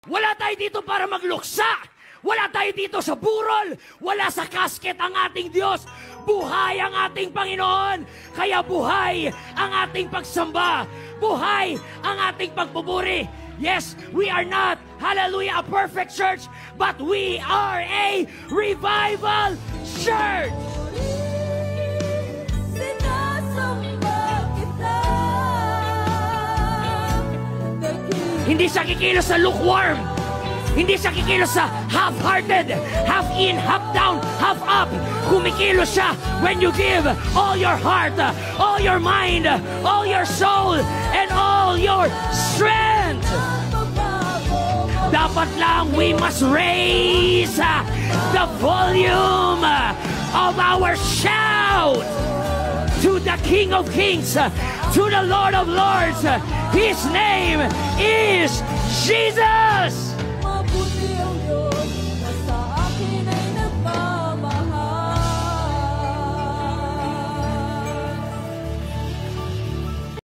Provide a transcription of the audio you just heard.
Wala tayo dito para magluksa. Wala tayo dito sa burol. Wala sa kasket ang ating Diyos. Buhay ang ating Panginoon. Kaya buhay ang ating pagsamba. Buhay ang ating pagpupuri. Yes, we are not, hallelujah, a perfect church, but we are a revival church. Hindi siya kikilos sa lukewarm. Hindi siya kikilos sa half-hearted, half in, half down, half up. Kumikilos siya when you give all your heart, all your mind, all your soul, and all your strength. Dapat lang we must raise the volume of our shout to the King of Kings, to the Lord of Lords. His name is Jesus.